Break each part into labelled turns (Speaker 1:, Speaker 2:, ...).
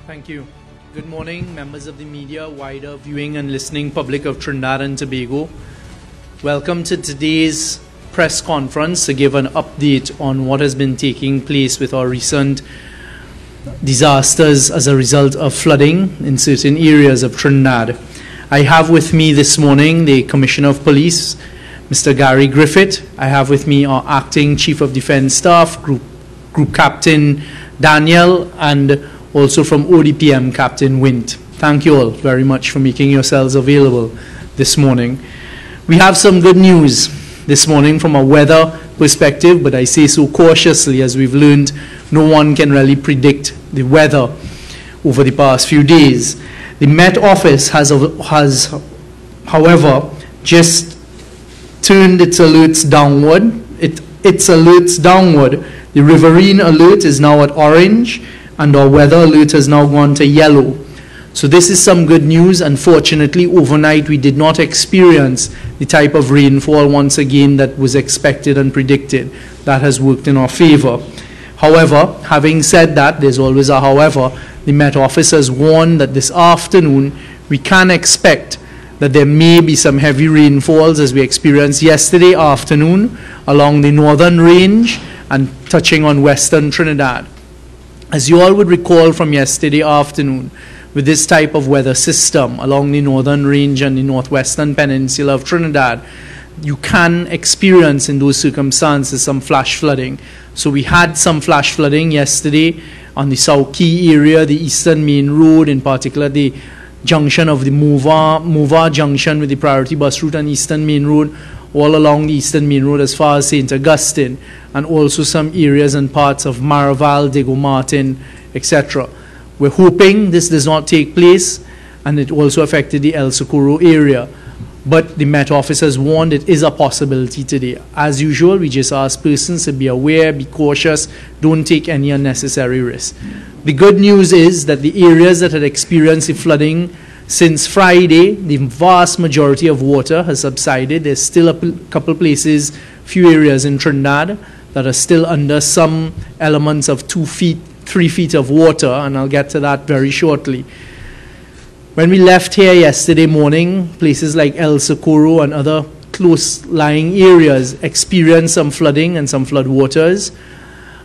Speaker 1: Thank you. Good morning, members of the media, wider viewing and listening public of Trinidad and Tobago. Welcome to today's press conference to give an update on what has been taking place with our recent disasters as a result of flooding in certain areas of Trinidad. I have with me this morning the Commissioner of Police, Mr. Gary Griffith. I have with me our Acting Chief of Defence Staff, Group Captain DARRYL, and also from ODPM, Captain WINT. Thank you all very much for making yourselves available this morning. We have some good news this morning from a weather perspective, but I say so cautiously, as we've learned no one can really predict the weather over the past few days. The Met Office has however, just turned its alerts downward. Its alerts downward. The riverine alert is now at orange, and our weather alert has now gone to yellow. So this is some good news. Unfortunately, overnight we did not experience the type of rainfall once again that was expected and predicted. That has worked in our favor. However, having said that, there's always a however, the Met Office has warned that this afternoon we can expect that there may be some heavy rainfalls as we experienced yesterday afternoon along the northern range and touching on western Trinidad. As you all would recall from yesterday afternoon, with this type of weather system along the northern range and the northwestern peninsula of Trinidad, you can experience in those circumstances some flash flooding. So we had some flash flooding yesterday on the South Key area, the Eastern Main Road, in particular the junction of the Mova junction with the priority bus route and Eastern Main Road, all along the Eastern Main Road as far as St. Augustine, and also some areas and parts of Maraval, Diego Martin, etc. We're hoping this does not take place, and it also affected the El Socorro area. But the Met Office has warned it is a possibility today. As usual, we just ask persons to be aware, be cautious, don't take any unnecessary risks. The good news is that the areas that had experienced the flooding since Friday, the vast majority of water has subsided. There's still a couple places, few areas in Trinidad that are still under some elements of 2 feet, 3 feet of water, and I'll get to that very shortly. When we left here yesterday morning, places like El Socorro and other close-lying areas experienced some flooding and some flood waters,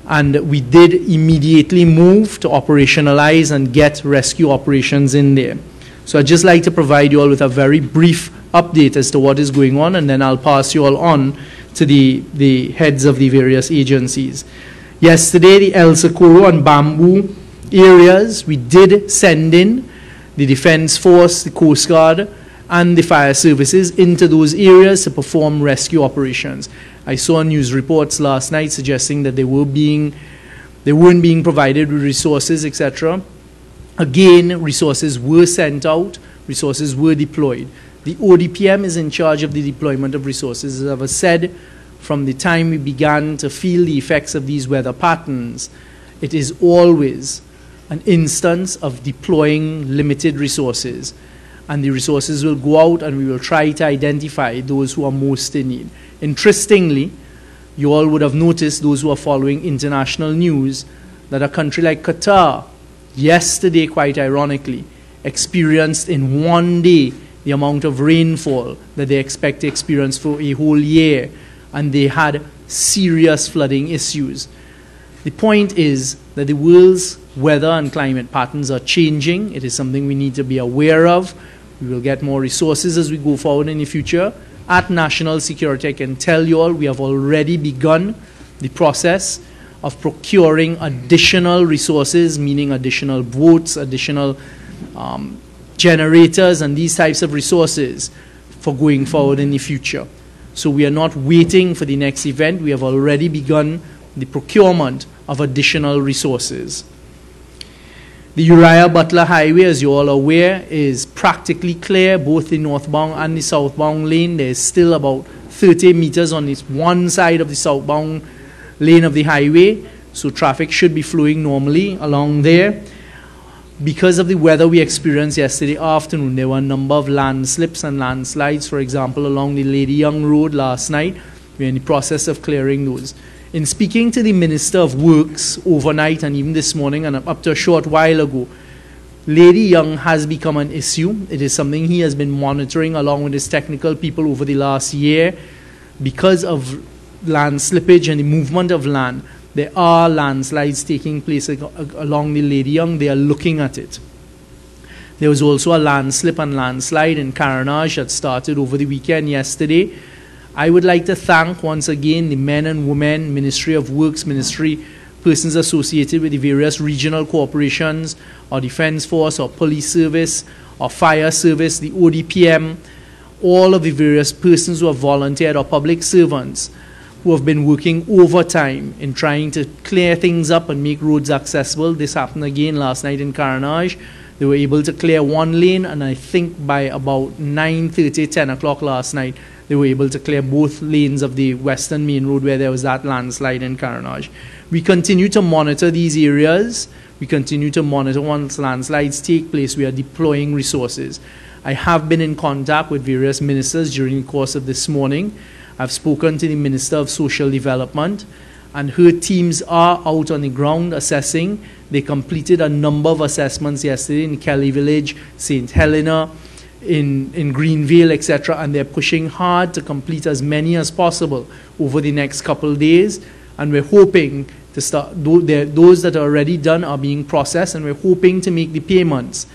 Speaker 1: and we did immediately move to operationalize and get rescue operations in there. So I'd just like to provide you all with a very brief update as to what is going on, and then I'll pass you all on to the heads of the various agencies. Yesterday, the El Socorro and Bamboo areas, we did send in the Defense Force, the Coast Guard, and the fire services into those areas to perform rescue operations. I saw news reports last night suggesting that they weren't being provided with resources, etc. Again, resources were sent out, resources were deployed. The ODPM is in charge of the deployment of resources. As I've said, from the time we began to feel the effects of these weather patterns, it is always an instance of deploying limited resources. And the resources will go out and we will try to identify those who are most in need. Interestingly, you all would have noticed, those who are following international news, that a country like Qatar, yesterday, quite ironically, experienced in one day the amount of rainfall that they expect to experience for a whole year, and they had serious flooding issues. The point is that the world's weather and climate patterns are changing. It is something we need to be aware of. We will get more resources as we go forward in the future. At National Security, I can tell you all, we have already begun the process of procuring additional resources, meaning additional boats, additional generators, and these types of resources for going forward in the future. So we are not waiting for the next event. We have already begun the procurement of additional resources. The Uriah Butler Highway, as you all are aware, is practically clear, both the northbound and the southbound lane. There is still about 30 meters on this one side of the southbound lane of the highway, so traffic should be flowing normally along there. Because of the weather we experienced yesterday afternoon, there were a number of landslips and landslides, for example, along the Lady Young Road last night. We're in the process of clearing those. In speaking to the Minister of Works overnight and even this morning and up to a short while ago, Lady Young has become an issue. It is something he has been monitoring along with his technical people over the last year. Because of land slippage and the movement of land, there are landslides taking place along the Lady Young. They are looking at it. There was also a landslip and landslide in Carenage that started over the weekend yesterday. I would like to thank once again the men and women, Ministry of Works, persons associated with the various regional corporations, or Defence Force, or Police Service, or Fire Service, the ODPM, all of the various persons who have volunteered, or public servants who have been working overtime in trying to clear things up and make roads accessible. This happened again last night in Carenage. They were able to clear one lane, and I think by about 9:30, 10 o'clock last night, they were able to clear both lanes of the Western Main Road where there was that landslide in Carenage. We continue to monitor these areas. We continue to monitor once landslides take place. We are deploying resources. I have been in contact with various ministers during the course of this morning. I've spoken to the Minister of Social Development, and her teams are out on the ground assessing. They completed a number of assessments yesterday in Kelly Village, St. Helena, in Greenvale, etc., and they're pushing hard to complete as many as possible over the next couple of days. And we're hoping to start, those that are already done are being processed, and we're hoping to make the payments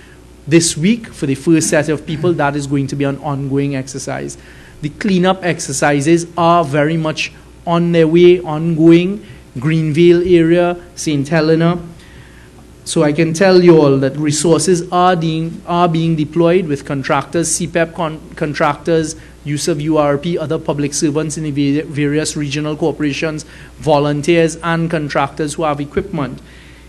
Speaker 1: this week for the first set of people. That is going to be an ongoing exercise. The cleanup exercises are very much on their way, ongoing. Greenvale area, St. Helena. So I can tell you all that resources are being deployed with contractors, CPEP contractors, use of URP, other public servants in the various regional corporations, volunteers and contractors who have equipment.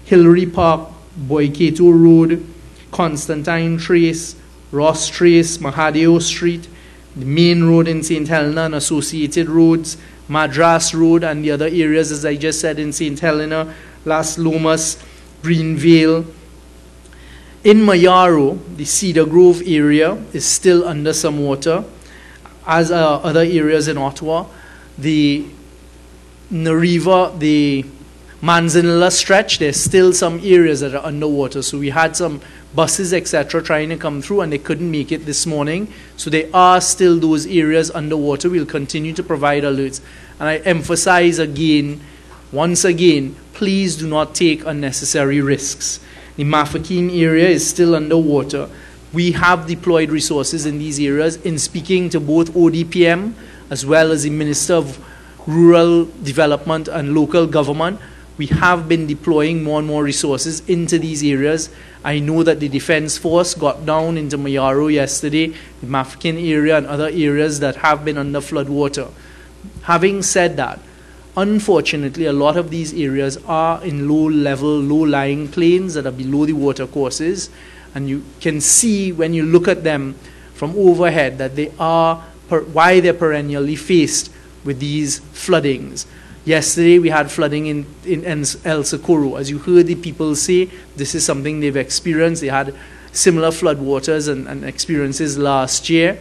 Speaker 1: Hillary Park, Boykato Road, Constantine Trace, Ross Trace, Mahadeo Street, the main road in St. Helena and associated roads, Madras Road and the other areas, as I just said, in St. Helena, Las Lomas, Greenvale. In Mayaro, the Cedar Grove area is still under some water, as are other areas in Ottawa. The Nariva, the Manzanilla stretch, there's still some areas that are underwater. So we had some buses, etc., trying to come through, and they couldn't make it this morning. So there are still those areas underwater. We'll continue to provide alerts. And I emphasize again, once again, please do not take unnecessary risks. The Mafeking area is still underwater. We have deployed resources in these areas. In speaking to both ODPM as well as the Minister of Rural Development and Local Government, we have been deploying more and more resources into these areas. I know that the Defence Force got down into Mayaro yesterday, the Mafeking area and other areas that have been under flood water. Having said that, unfortunately, a lot of these areas are in low-level, low-lying plains that are below the watercourses, and you can see when you look at them from overhead that they are, why they're perennially faced with these floodings. Yesterday, we had flooding in El Socorro. As you heard the people say, this is something they've experienced. They had similar floodwaters and experiences last year.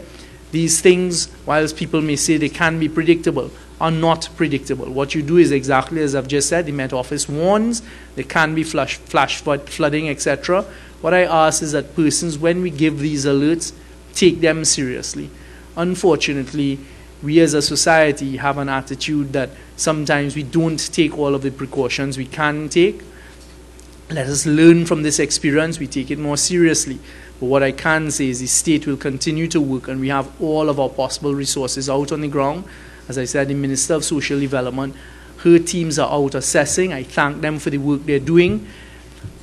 Speaker 1: These things, whilst people may say they can be predictable, are not predictable. What you do is exactly as I've just said. The Met Office warns there can be flash flooding, etc. What I ask is that persons, when we give these alerts, take them seriously. Unfortunately, we as a society have an attitude that sometimes we don't take all of the precautions we can take. Let us learn from this experience. We take it more seriously. But what I can say is the state will continue to work, and we have all of our possible resources out on the ground. As I said, the Minister of Social Development, her teams are out assessing. I thank them for the work they're doing.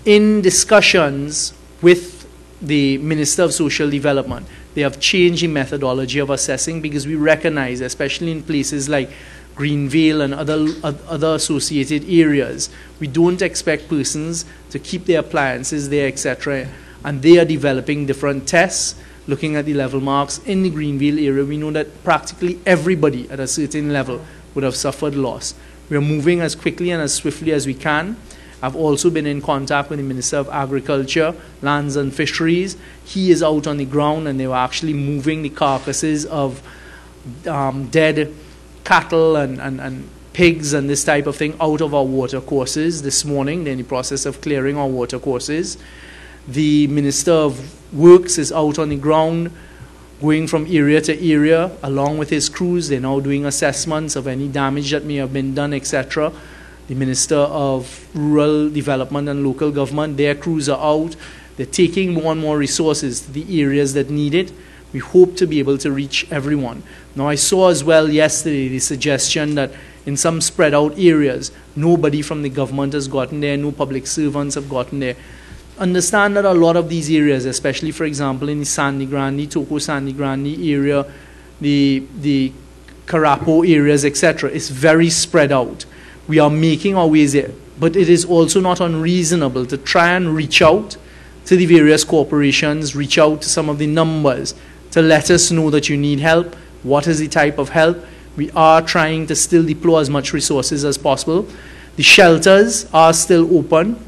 Speaker 1: In discussions with the Minister of Social Development, they have changed the methodology of assessing, because we recognize, especially in places like Greenvale and other associated areas, we don't expect persons to keep their appliances there, etc. And they are developing different tests, looking at the level marks in the Greenvale area. We know that practically everybody at a certain level would have suffered loss. We are moving as quickly and as swiftly as we can. I've also been in contact with the Minister of Agriculture, Lands and Fisheries. He is out on the ground, and they were actually moving the carcasses of dead cattle and pigs and this type of thing out of our water courses this morning. They're in the process of clearing our water courses. The Minister of Works is out on the ground, going from area to area, along with his crews. They're now doing assessments of any damage that may have been done, etc. The Minister of Rural Development and Local Government, their crews are out. They're taking more and more resources to the areas that need it. We hope to be able to reach everyone. Now, I saw as well yesterday the suggestion that in some spread out areas, nobody from the government has gotten there, no public servants have gotten there. Understand that a lot of these areas, especially, for example, in the Sandy Grande, Toko Sandy Grande area, the Carapo areas, etc., is very spread out. We are making our ways there, but it is also not unreasonable to try and reach out to the various corporations, reach out to some of the numbers to let us know that you need help. What is the type of help? We are trying to still deploy as much resources as possible. The shelters are still open.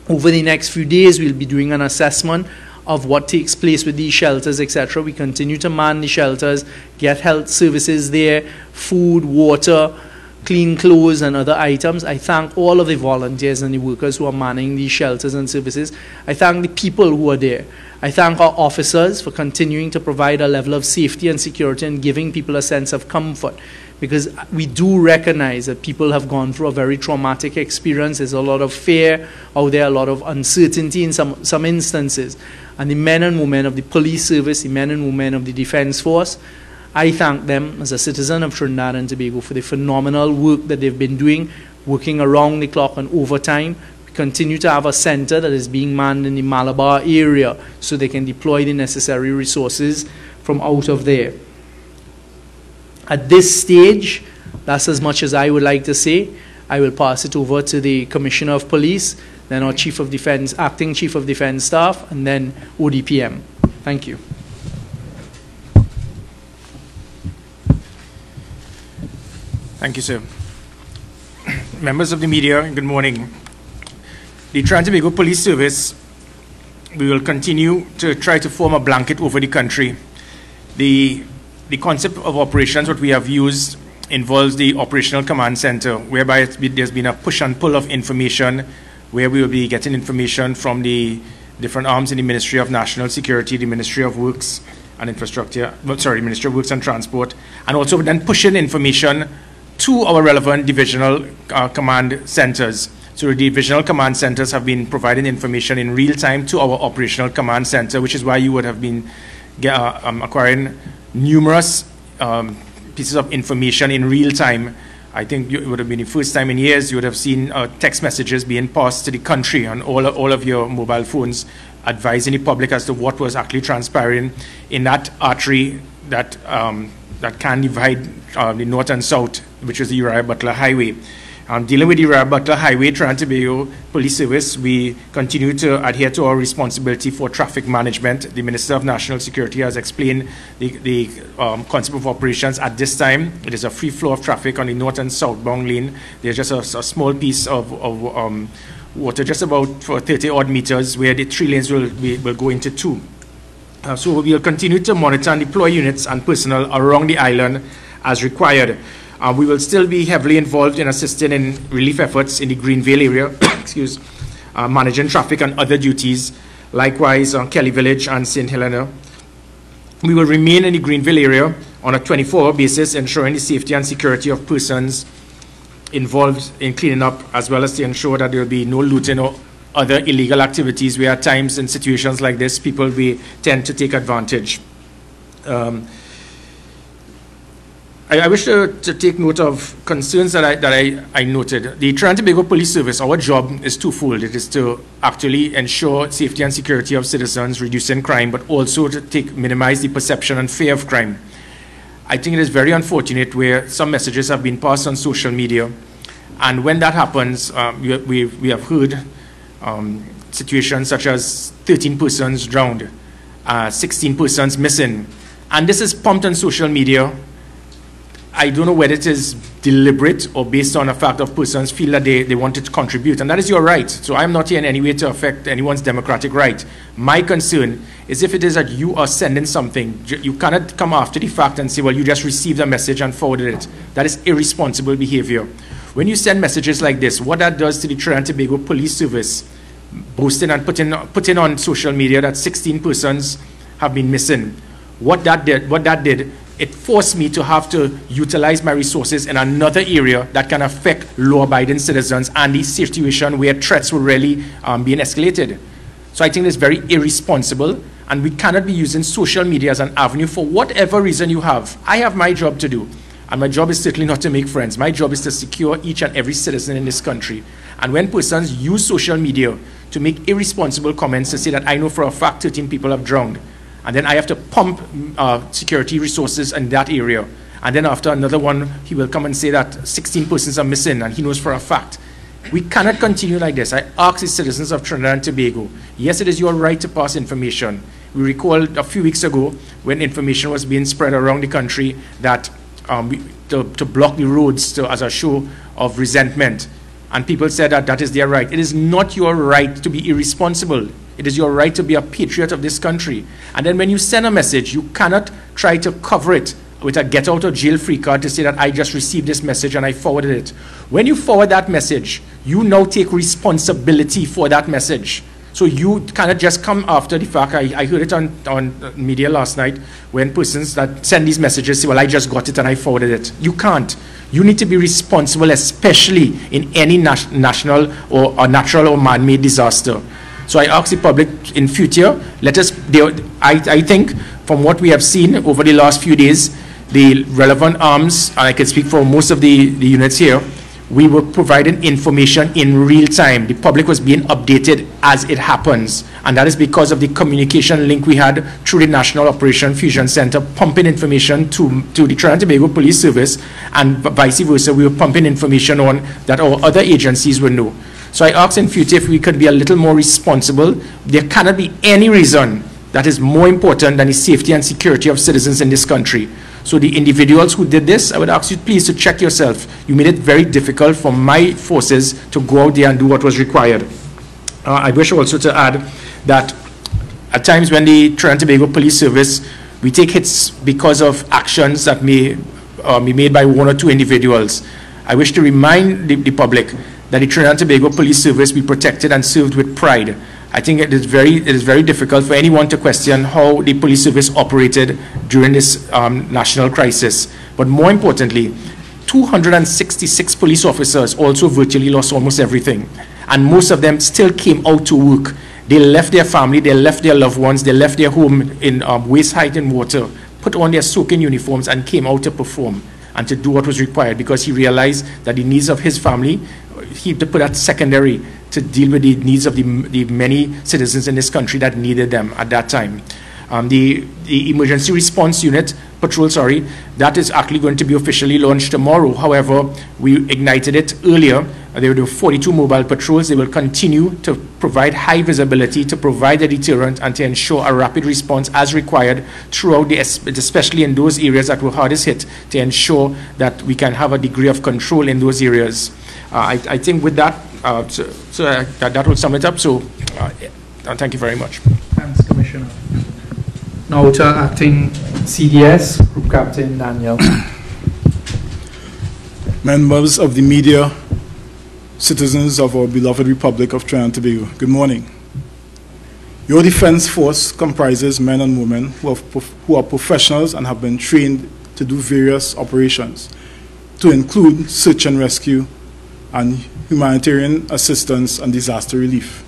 Speaker 1: Over the next few days, we'll be doing an assessment of what takes place with these shelters, etc. We continue to man the shelters, get health services there, food, water, clean clothes and other items. I thank all of the volunteers and the workers who are manning these shelters and services. I thank the people who are there. I thank our officers for continuing to provide a level of safety and security and giving people a sense of comfort, because we do recognize that people have gone through a very traumatic experience. There's a lot of fear out there, a lot of uncertainty in some instances. And the men and women of the police service, the men and women of the defense force, I thank them as a citizen of Trinidad and Tobago for the phenomenal work that they've been doing, working around the clock and overtime. We continue to have a center that is being manned in the Malabar area so they can deploy the necessary resources from out of there. At this stage, that's as much as I would like to say. I will pass it over to the Commissioner of Police, then our Chief of Defense, Acting Chief of Defense Staff, and then ODPM. Thank you.
Speaker 2: Thank you, sir. Members of the media, good morning. The Trinidad and Tobago Police Service, we will continue to try to form a blanket over the country. The concept of operations, what we have used, involves the operational command center, whereby there's been a push and pull of information, where we will be getting information from the different arms in the Ministry of National Security, the Ministry of Works and Infrastructure, Ministry of Works and Transport, and also then pushing information to our relevant divisional command centers. So the divisional command centers have been providing information in real time to our operational command center, which is why you would have been acquiring numerous pieces of information in real time. I think it would have been the first time in years you would have seen text messages being passed to the country on all of your mobile phones, advising the public as to what was actually transpiring in that artery that can divide the north and south, which is the Uriah Butler Highway. Dealing with the Uriah Butler Highway, Trinidad and Tobago Police Service, we continue to adhere to our responsibility for traffic management. The Minister of National Security has explained the concept of operations. At this time, it is a free flow of traffic on the north and southbound lane. There's just a small piece of water, just about for 30 odd meters, where the 3 lanes will go into 2. So we will continue to monitor and deploy units and personnel around the island as required. We will still be heavily involved in assisting in relief efforts in the Greenville area, managing traffic and other duties. Likewise, Kelly Village and St. Helena. We will remain in the Greenville area on a 24-hour basis, ensuring the safety and security of persons involved in cleaning up, as well as to ensure that there will be no looting or other illegal activities, where at times in situations like this, people tend to take advantage. I wish to take note of concerns that I noted. The Trinidad and Tobago Police Service, our job is twofold. It is to actually ensure safety and security of citizens, reducing crime, but also to minimize the perception and fear of crime. I think it is very unfortunate where some messages have been passed on social media, and when that happens, we have heard situations such as 13 persons drowned, 16 persons missing, and this is pumped on social media. I don't know whether it is deliberate or based on the fact of persons feel that they wanted to contribute, and that is your right. So I'm not here in any way to affect anyone's democratic right. My concern is if it is that you are sending something, you cannot come after the fact and say, well, you just received a message and forwarded it. That is irresponsible behavior. When you send messages like this, what that does to the Trinidad and Tobago Police Service boasting and putting on social media that 16 persons have been missing. What that did, it forced me to have to utilize my resources in another area that can affect law-abiding citizens and the situation where threats were really being escalated. So I think it's very irresponsible, and we cannot be using social media as an avenue for whatever reason you have. I have my job to do, and my job is certainly not to make friends. My job is to secure each and every citizen in this country. And when persons use social media to make irresponsible comments to say that I know for a fact 13 people have drowned, and then I have to pump security resources in that area, and then after another one, he will come and say that 16 persons are missing, and he knows for a fact. We cannot continue like this. I ask the citizens of Trinidad and Tobago, yes, it is your right to pass information. We recall a few weeks ago when information was being spread around the country that to block the roads as a show of resentment. And people said that that is their right. It is not your right to be irresponsible. It is your right to be a patriot of this country. And then when you send a message, you cannot try to cover it with a get out of jail free card to say that I just received this message and I forwarded it. When you forward that message, you now take responsibility for that message. So you cannot just come after the fact. I heard it on media last night when persons that send these messages say, well, I just got it and I forwarded it. You can't. You need to be responsible, especially in any national or natural or man-made disaster. So I ask the public in future, I think from what we have seen over the last few days, the relevant arms, and I can speak for most of the units here, we were providing information in real time. The public was being updated as it happens. And that is because of the communication link we had through the National Operation Fusion Center, pumping information to the Trinidad and Tobago Police Service, and vice versa. We were pumping information on that our other agencies would know. So I ask in future if we could be a little more responsible. There cannot be any reason that is more important than the safety and security of citizens in this country. So the individuals who did this, I would ask you please to check yourself. You made it very difficult for my forces to go out there and do what was required. I wish also to add that at times when the Trinidad and Tobago Police Service, we take hits because of actions that may be made by one or two individuals. I wish to remind the public that the Trinidad and Tobago Police Service be protected and served with pride. I think it is very difficult for anyone to question how the police service operated during this national crisis. But more importantly, 266 police officers also virtually lost almost everything. And most of them still came out to work. They left their family, they left their loved ones, they left their home in waist height in water, put on their soaking uniforms and came out to perform and to do what was required, because he realized that the needs of his family, he had to put that secondary to deal with the needs of the many citizens in this country that needed them at that time. The emergency response unit, patrol, that is actually going to be officially launched tomorrow. However, we ignited it earlier. There were 42 mobile patrols. They will continue to provide high visibility, to provide a deterrent, and to ensure a rapid response as required throughout, especially in those areas that were hardest hit, to ensure that we can have a degree of control in those areas. I think with that, that will sum it up. So thank you very much.
Speaker 1: Thanks, Commissioner. Now to Acting CDS, Group Captain Daniel.
Speaker 3: Members of the media, citizens of our beloved Republic of Trinidad and Tobago, good morning. Your defense force comprises men and women who are professionals and have been trained to do various operations, to include search and rescue and humanitarian assistance and disaster relief.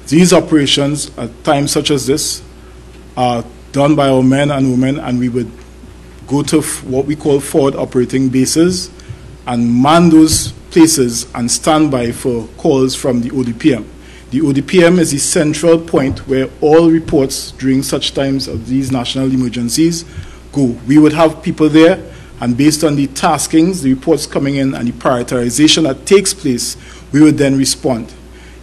Speaker 3: These operations at times such as this are done by our men and women, and we would go to what we call forward operating bases and man those places and stand by for calls from the ODPM. The ODPM is the central point where all reports during such times of these national emergencies go. We would have people there, and based on the taskings, the reports coming in, and the prioritization that takes place, we would then respond.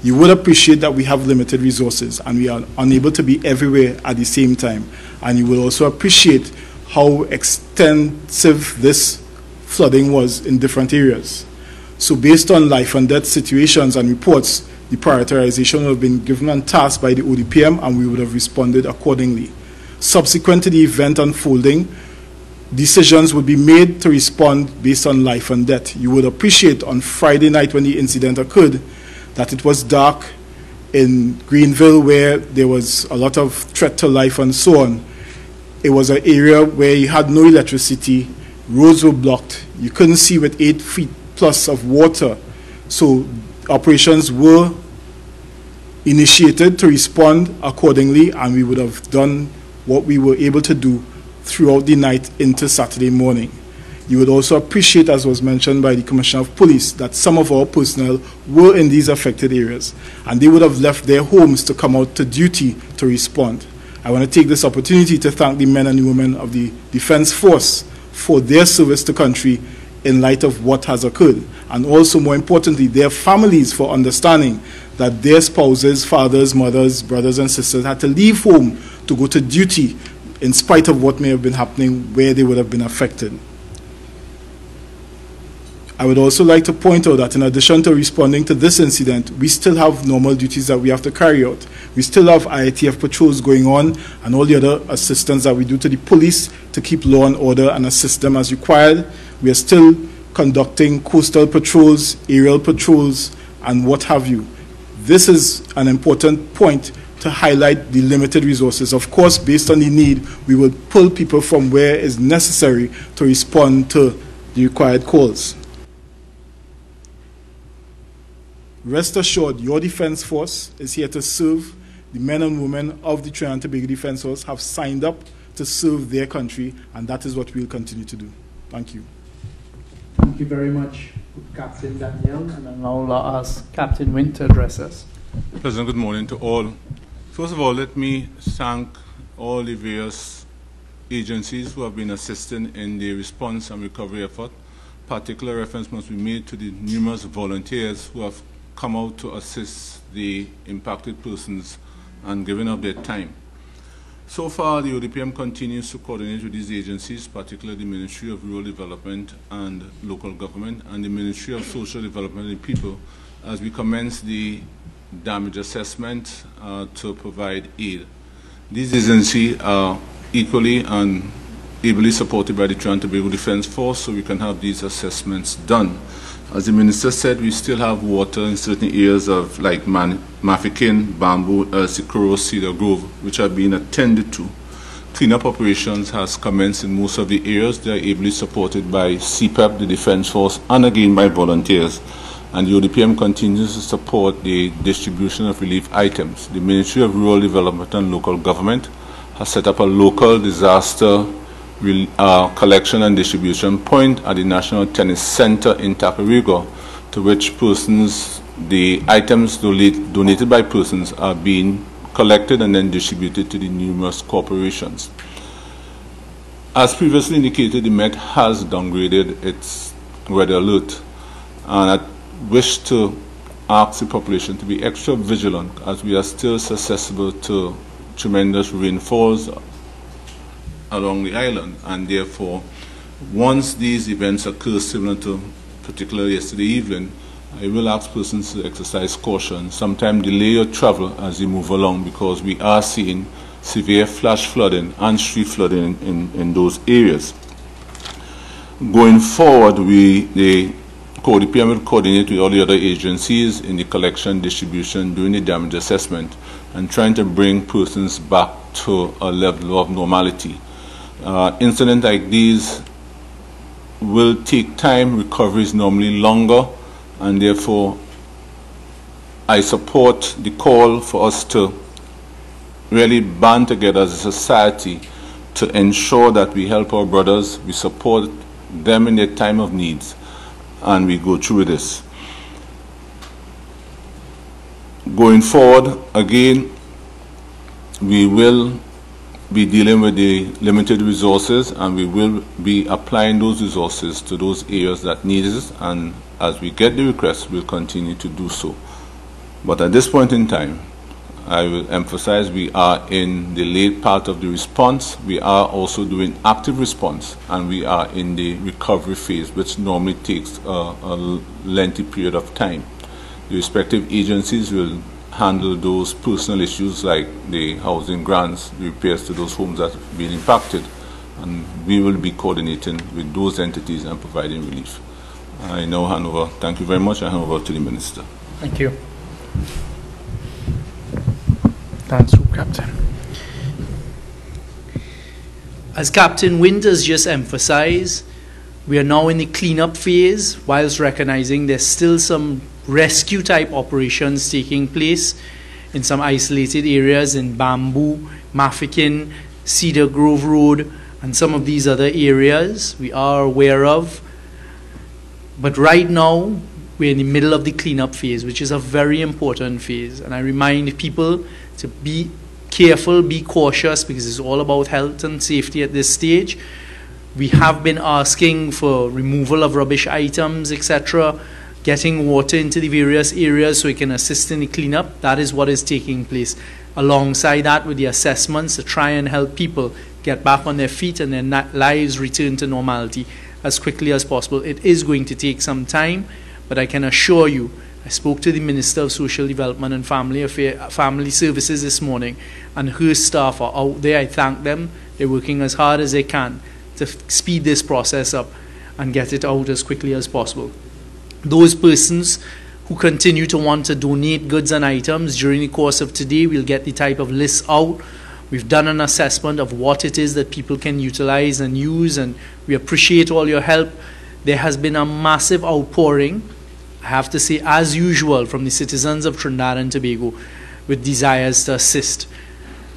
Speaker 3: You would appreciate that we have limited resources and we are unable to be everywhere at the same time. And you will also appreciate how extensive this flooding was in different areas. So based on life and death situations and reports, the prioritization would have been given and tasked by the ODPM, and we would have responded accordingly. Subsequent to the event unfolding, decisions would be made to respond based on life and death. You would appreciate on Friday night when the incident occurred that it was dark, in Greenville, where there was a lot of threat to life and so on. It was an area where you had no electricity, roads were blocked, you couldn't see with 8 feet plus of water. So operations were initiated to respond accordingly, and we would have done what we were able to do throughout the night into Saturday morning. You would also appreciate, as was mentioned by the Commissioner of Police, that some of our personnel were in these affected areas, and they would have left their homes to come out to duty to respond. I want to take this opportunity to thank the men and women of the Defense Force for their service to country in light of what has occurred, and also, more importantly, their families for understanding that their spouses, fathers, mothers, brothers and sisters had to leave home to go to duty in spite of what may have been happening where they would have been affected. I would also like to point out that in addition to responding to this incident, we still have normal duties that we have to carry out. We still have IATF patrols going on and all the other assistance that we do to the police to keep law and order and assist them as required. We are still conducting coastal patrols, aerial patrols, and what have you. This is an important point to highlight the limited resources. Of course, based on the need, we will pull people from where is necessary to respond to the required calls. Rest assured, your Defense Force is here to serve. The men and women of the Trinidad and Tobago Defense Force have signed up to serve their country, and that is what we will continue to do. Thank you.
Speaker 1: Thank you very much, Captain Daniel, and I'll now ask Captain WINT to address us.
Speaker 4: Pleasant good morning to all. First of all, let me thank all the various agencies who have been assisting in the response and recovery effort. Particular reference must be made to the numerous volunteers who have come out to assist the impacted persons and giving up their time. So far, the ODPM continues to coordinate with these agencies, particularly the Ministry of Rural Development and Local Government and the Ministry of Social Development and People, as we commence the damage assessment to provide aid. These agencies are equally and ably supported by the Trinidad and Tobago Defense Force, so we can have these assessments done. As the Minister said, we still have water in certain areas of like Mafikin, Bamboo, Sikoro, Cedar Grove, which are being attended to. Cleanup operations has commenced in most of the areas. They are ably supported by CAPT, the Defense Force, and again by volunteers. And the ODPM continues to support the distribution of relief items. The Ministry of Rural Development and Local Government has set up a local disaster collection and distribution point at the National Tennis Center in Tacarigua, to which persons, the items donated by persons are being collected and then distributed to the numerous corporations. As previously indicated, the Met has downgraded its red alert, and I wish to ask the population to be extra vigilant as we are still susceptible to tremendous rainfalls along the island, and therefore once these events occur similar to particularly yesterday evening, I will ask persons to exercise caution, sometimes delay your travel as you move along, because we are seeing severe flash flooding and street flooding in those areas. Going forward, the ODPM will coordinate with all the other agencies in the collection, distribution, doing the damage assessment, and trying to bring persons back to a level of normality. Incidents like these will take time. Recovery is normally longer, and therefore I support the call for us to really band together as a society to ensure that we help our brothers, we support them in their time of needs, and we go through this. Going forward, again, we will be dealing with the limited resources, and we will be applying those resources to those areas that need it, and as we get the requests, we'll continue to do so. But at this point in time, I will emphasize we are in the late part of the response. We are also doing active response, and we are in the recovery phase, which normally takes a lengthy period of time. The respective agencies will handle those personal issues like the housing grants, the repairs to those homes that have been impacted, and we will be coordinating with those entities and providing relief. I now hand over. Thank you very much. I hand over to the Minister.
Speaker 1: Thank you.
Speaker 2: Thanks, Captain.
Speaker 1: As Captain WINT has just emphasized, we are now in the cleanup phase, whilst recognizing there's still some rescue type operations taking place in some isolated areas in Bamboo, Mafeking, Cedar Grove Road, and some of these other areas we are aware of. But right now, we're in the middle of the cleanup phase, which is a very important phase. And I remind people to be careful, be cautious, because it's all about health and safety at this stage. We have been asking for removal of rubbish items, etc., getting water into the various areas so it can assist in the cleanup. That is what is taking place. Alongside that, with the assessments to try and help people get back on their feet and their lives return to normality as quickly as possible. It is going to take some time, but I can assure you, I spoke to the Minister of Social Development and Family Services this morning, and her staff are out there. I thank them. They're working as hard as they can to speed this process up and get it out as quickly as possible. Those persons who continue to want to donate goods and items during the course of today, we'll get the type of list out. We've done an assessment of what it is that people can utilize and use, and we appreciate all your help. There has been a massive outpouring, I have to say, as usual, from the citizens of Trinidad and Tobago with desires to assist.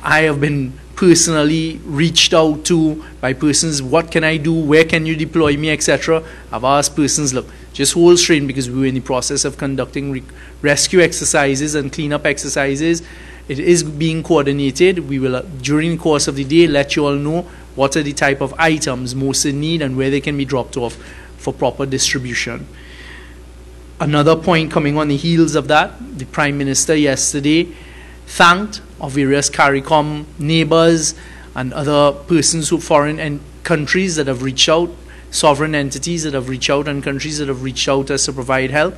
Speaker 1: I have been personally reached out to by persons, what can I do, where can you deploy me, etc. I've asked persons, look, just hold straight, because we were in the process of conducting rescue exercises and cleanup exercises. It is being coordinated. We will, during the course of the day, let you all know what are the type of items most in need and where they can be dropped off for proper distribution. Another point coming on the heels of that, the Prime Minister yesterday thanked our various CARICOM neighbors and other persons who foreign countries that have reached out, sovereign entities that have reached out, and countries that have reached out us to provide help.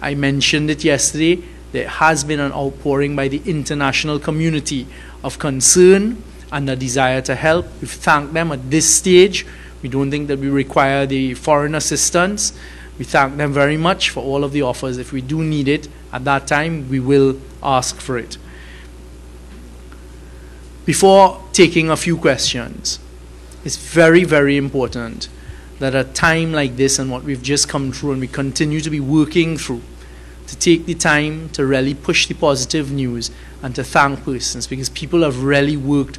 Speaker 1: I mentioned it yesterday. There has been an outpouring by the international community of concern and a desire to help. We've thanked them at this stage. We don't think that we require the foreign assistance. We thank them very much for all of the offers. If we do need it at that time, we will ask for it. Before taking a few questions, it's very, very important that at a time like this and what we've just come through and we continue to be working through, to take the time to really push the positive news and to thank persons, because people have really worked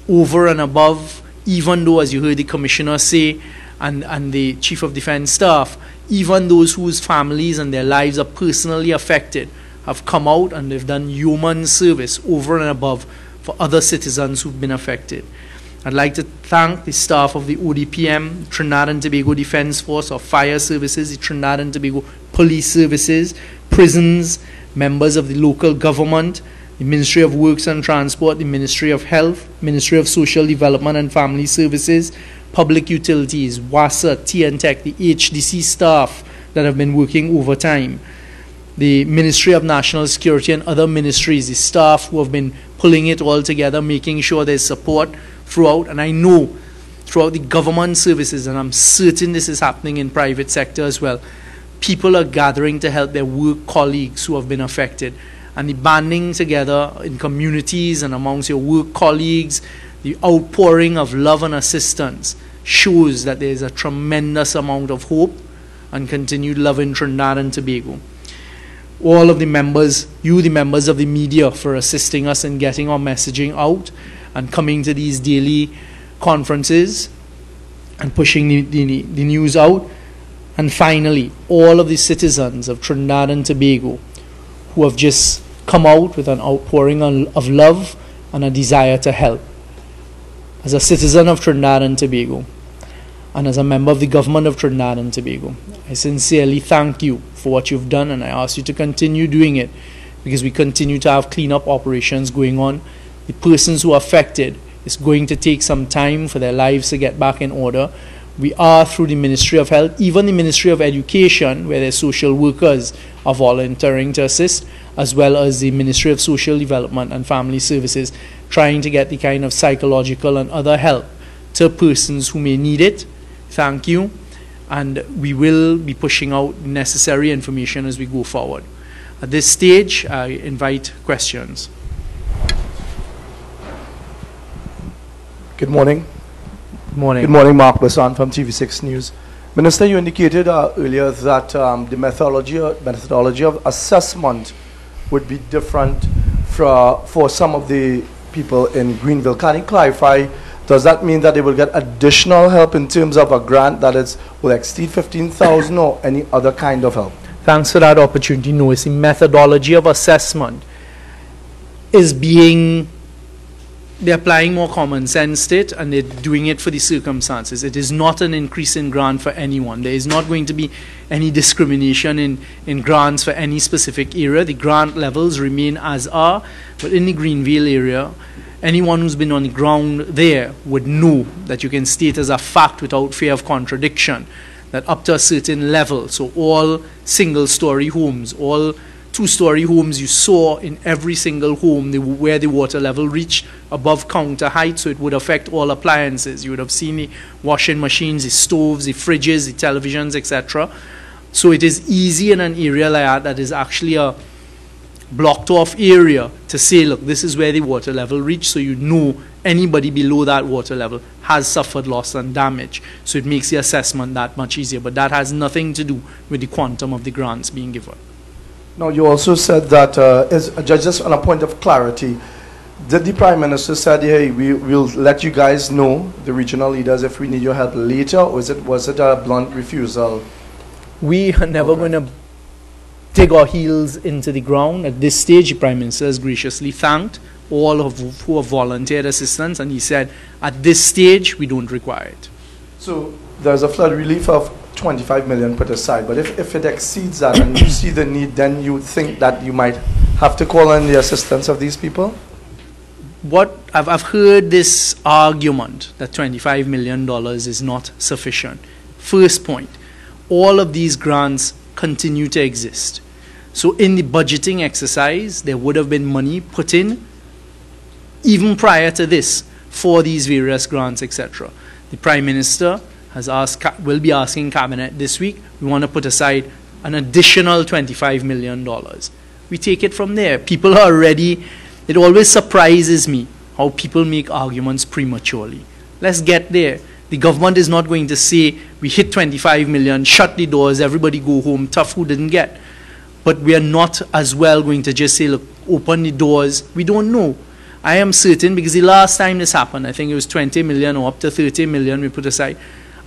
Speaker 1: over and above, even though, as you heard the Commissioner say, and the Chief of Defence Staff, even those whose families and their lives are personally affected have come out and they've done yeoman service over and above for other citizens who've been affected. I'd like to thank the staff of the ODPM, Trinidad and Tobago Defence Force, or Fire Services, the Trinidad and Tobago Police Services, prisons, members of the local government, the Ministry of Works and Transport, the Ministry of Health, Ministry of Social Development and Family Services, Public Utilities, WASA, TNTech, the HDC staff that have been working overtime, the Ministry of National Security and other ministries, the staff who have been pulling it all together, making sure there's support throughout. And I know throughout the government services, and I'm certain this is happening in private sector as well, people are gathering to help their work colleagues who have been affected. And the banding together in communities and amongst your work colleagues, the outpouring of love and assistance shows that there is a tremendous amount of hope and continued love in Trinidad and Tobago. All of the members, you the members of the media, for assisting us in getting our messaging out and coming to these daily conferences and pushing the news out. And finally, all of the citizens of Trinidad and Tobago who have just come out with an outpouring of love and a desire to help. As a citizen of Trinidad and Tobago, and as a member of the government of Trinidad and Tobago, I sincerely thank you for what you've done, and I ask you to continue doing it, because we continue to have cleanup operations going on. The persons who are affected, it's going to take some time for their lives to get back in order. We are, through the Ministry of Health, even the Ministry of Education, where their social workers are volunteering to assist, as well as the Ministry of Social Development and Family Services, trying to get the kind of psychological and other help to persons who may need it. Thank you. And we will be pushing out necessary information as we go forward. At this stage, I invite questions.
Speaker 5: Good morning.
Speaker 1: Good morning.
Speaker 5: Good morning, Mark Bassan from TV6 News. Minister, you indicated earlier that the methodology of assessment would be different for some of the people in Greenville. Can you clarify, does that mean that they will get additional help in terms of a grant that will exceed 15,000 or any other kind of help?
Speaker 1: Thanks for that opportunity. No, it's the methodology of assessment is they're applying more common sense to it, and they're doing it for the circumstances. It is not an increase in grant for anyone. There is not going to be any discrimination in grants for any specific area. The grant levels remain as are, but in the Greenville area, anyone who's been on the ground there would know that you can state as a fact without fear of contradiction that up to a certain level, so all single-story homes, all two-story homes, you saw in every single home where the water level reached above counter height, so it would affect all appliances. You would have seen the washing machines, the stoves, the fridges, the televisions, etc. So it is easy in an area like that is actually a blocked off area to say, look, this is where the water level reached, so you know anybody below that water level has suffered loss and damage. So it makes the assessment that much easier, but that has nothing to do with the quantum of the grants being given.
Speaker 5: Now, you also said that, just on a point of clarity, did the Prime Minister said, hey, we'll let you guys know, the regional leaders, if we need your help later, or was it a blunt refusal?
Speaker 1: We are never going to dig our heels into the ground. At this stage, the Prime Minister has graciously thanked all who have volunteered assistance, and he said, at this stage, we don't require it.
Speaker 5: So there's a flood relief of 25 million put aside, but if it exceeds that and you see the need, then you think that you might have to call on the assistance of these people?
Speaker 1: What I've heard this argument that $25 million is not sufficient. First point, all of these grants continue to exist. So in the budgeting exercise, there would have been money put in even prior to this for these various grants, etc. The Prime Minister has will be asking Cabinet this week, we want to put aside an additional $25 million. We take it from there. People are already, it always surprises me how people make arguments prematurely. Let's get there. The government is not going to say, we hit 25 million, shut the doors, everybody go home, tough who didn't get. But we are not as well going to just say, look, open the doors. We don't know. I am certain, because the last time this happened, I think it was 20 million or up to 30 million we put aside.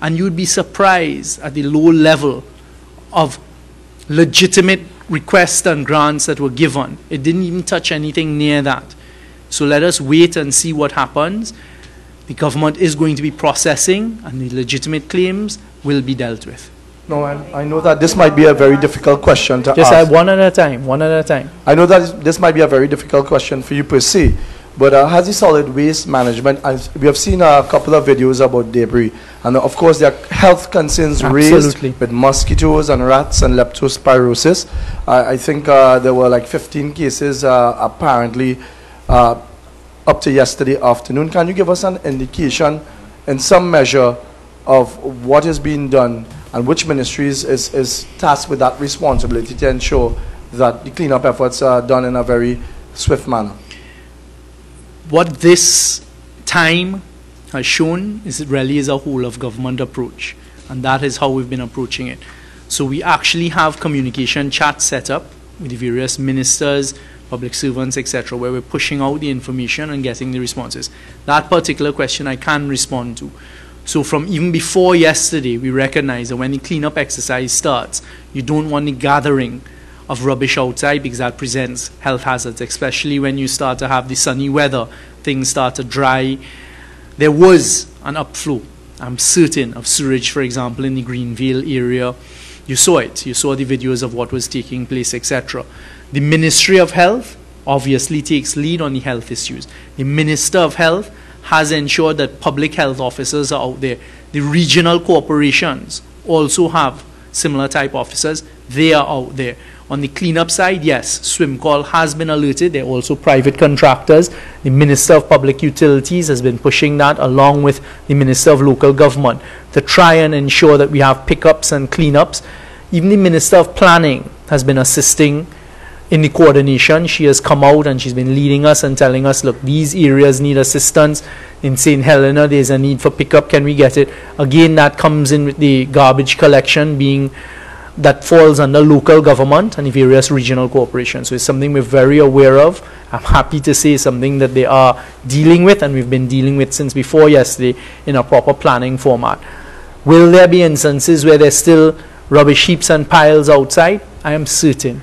Speaker 1: And you'd be surprised at the low level of legitimate requests and grants that were given. It didn't even touch anything near that. So let us wait and see what happens. The government is going to be processing, and the legitimate claims will be dealt with.
Speaker 5: No, I know that this might be a very difficult question to ask.
Speaker 1: Just one at a time, one at a time.
Speaker 5: I know that this might be a very difficult question for you per se, but has the solid waste management, we have seen a couple of videos about debris, and of course there are health concerns raised with mosquitoes and rats and leptospirosis. I think there were like 15 cases apparently up to yesterday afternoon. Can you give us an indication in some measure of what is being done and which ministries is tasked with that responsibility to ensure that the cleanup efforts are done in a very swift manner?
Speaker 1: What this time has shown is it really is a whole of government approach, and that is how we've been approaching it. So we actually have communication chats set up with the various ministers, public servants, etc., where we're pushing out the information and getting the responses. That particular question I can respond to. So from even before yesterday, we recognize that when the cleanup exercise starts, you don't want the gathering of rubbish outside, because that presents health hazards, especially when you start to have the sunny weather, things start to dry. There was an upflow, I'm certain, of sewage, for example, in the Greenville area. You saw it. You saw the videos of what was taking place, etc. The Ministry of Health obviously takes lead on the health issues. The Minister of Health has ensured that public health officers are out there. The regional corporations also have similar type officers. They are out there. On the cleanup side, yes, SwimCall has been alerted. They're also private contractors. The Minister of Public Utilities has been pushing that along with the Minister of Local Government to try and ensure that we have pickups and cleanups. Even the Minister of Planning has been assisting in the coordination. She has come out and she's been leading us and telling us, look, these areas need assistance. in St. Helena there's a need for pickup, can we get it? Again, that comes in with the garbage collection being, that falls under local government and various regional corporations. So it's something we're very aware of. I'm happy to say something that they are dealing with, and we've been dealing with since before yesterday in a proper planning format. Will there be instances where there's still rubbish heaps and piles outside? I am certain.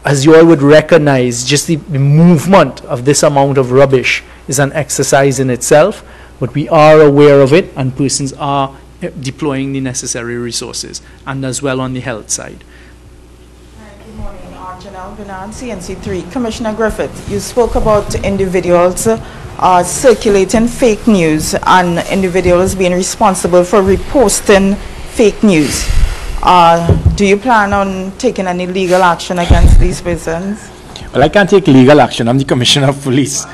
Speaker 1: As you all would recognize, just the movement of this amount of rubbish is an exercise in itself, but we are aware of it, and persons are deploying the necessary resources, and as well on the health side.
Speaker 6: Good morning, Janelle Bernard, CNC3. Commissioner Griffith, you spoke about individuals circulating fake news and individuals being responsible for reposting fake news. Do you plan on taking any legal action against these persons?
Speaker 2: Well, I can't take legal action. I'm the Commissioner of Police.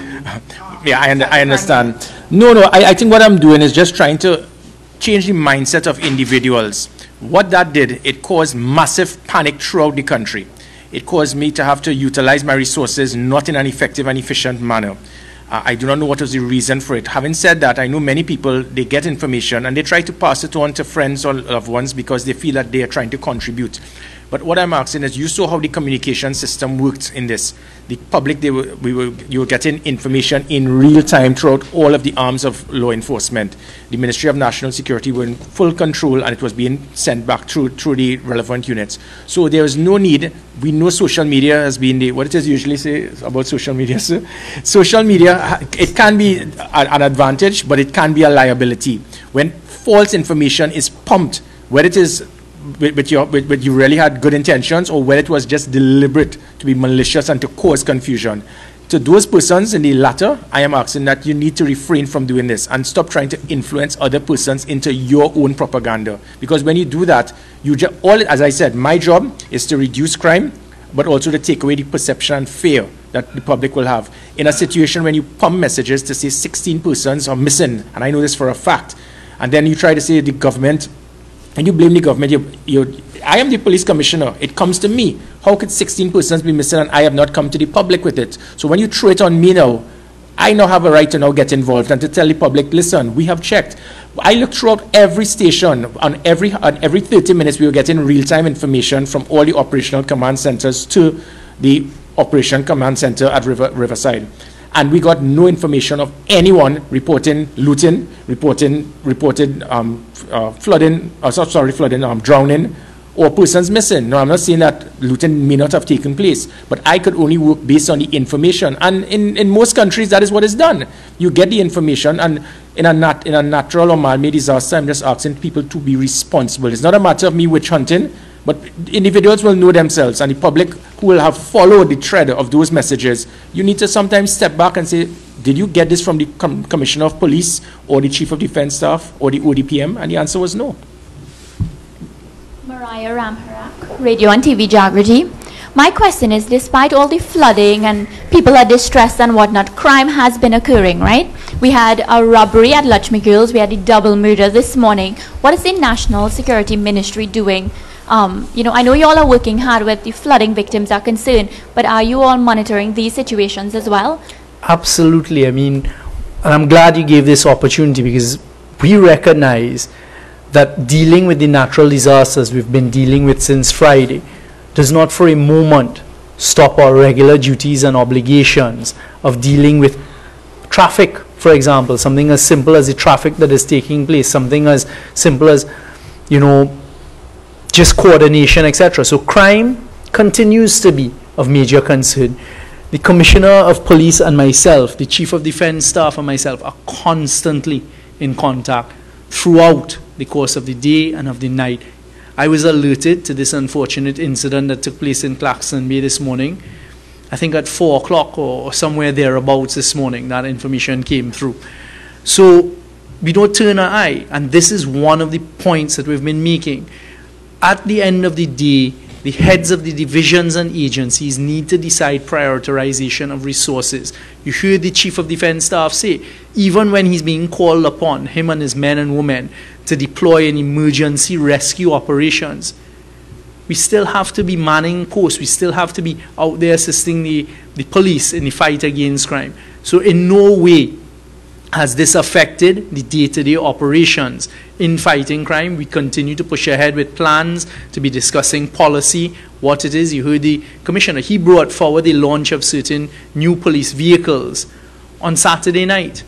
Speaker 2: Yeah, I understand. No, I think what I'm doing is just trying to change the mindset of individuals. What that did, it caused massive panic throughout the country. It caused me to have to utilize my resources not in an effective and efficient manner. I do not know what was the reason for it. Having said that, I know many people, they get information and they try to pass it on to friends or loved ones because they feel that they are trying to contribute. But what I'm asking is, you saw how the communication system worked in this. The public, you were getting information in real time throughout all of the arms of law enforcement. The Ministry of National Security were in full control, and it was being sent back through the relevant units. So there is no need. We know social media has been what it is usually say about social media, sir. Social media, it can be an advantage, but it can be a liability. When false information is pumped, whether it is with you really had good intentions, or whether it was just deliberate to be malicious and to cause confusion. To those persons in the latter, I am asking that you need to refrain from doing this and stop trying to influence other persons into your own propaganda. Because when you do that, as I said, my job is to reduce crime, but also to take away the perception and fear that the public will have. In a situation when you pump messages to say 16 persons are missing, and I know this for a fact, and then you try to say the government, and you blame the government, I am the police commissioner. It comes to me. How could 16 persons be missing and I have not come to the public with it? So when you throw it on me now, I now have a right to now get involved and to tell the public, listen, we have checked. I looked throughout every station. On every 30 minutes, we were getting real-time information from all the operational command centers to the operation command center at Riverside. And we got no information of anyone reporting looting, reported flooding, drowning, or persons missing. No, I'm not saying that looting may not have taken place, but I could only work based on the information. And in most countries, that is what is done. You get the information, and in a natural or man-made disaster, I'm just asking people to be responsible. It's not a matter of me witch hunting, but individuals will know themselves, and the public who will have followed the thread of those messages, you need to sometimes step back and say, did you get this from the Commissioner of Police or the Chief of Defense Staff or the ODPM? And the answer was no.
Speaker 7: Mariah Ramharak, Radio and TV Jagrati. My question is, despite all the flooding and people are distressed and whatnot, crime has been occurring, right? We had a robbery at Lakshmi Girls, we had a double murder this morning. What is the National Security Ministry doing? I know you all are working hard with the flooding victims are concerned, but are you all monitoring these situations as well?
Speaker 1: Absolutely. I mean, and I'm glad you gave this opportunity, because we recognize that dealing with the natural disasters we've been dealing with since Friday does not for a moment stop our regular duties and obligations of dealing with traffic, for example, something as simple as the traffic that is taking place, something as simple as, just coordination, etc. So crime continues to be of major concern. The Commissioner of Police and myself, the Chief of Defense Staff and myself are constantly in contact throughout the course of the day and of the night. I was alerted to this unfortunate incident that took place in Claxton Bay this morning. I think at 4 o'clock or somewhere thereabouts this morning, that information came through. So we don't turn our eye, and this is one of the points that we've been making. At the end of the day, the heads of the divisions and agencies need to decide prioritization of resources. You heard the Chief of Defense Staff say, even when he's being called upon, him and his men and women, to deploy in emergency rescue operations, we still have to be manning posts. We still have to be out there assisting the police in the fight against crime. So in no way has this affected the day-to-day operations in fighting crime? We continue to push ahead with plans to be discussing policy, what it is. You heard the Commissioner. He brought forward the launch of certain new police vehicles on Saturday night.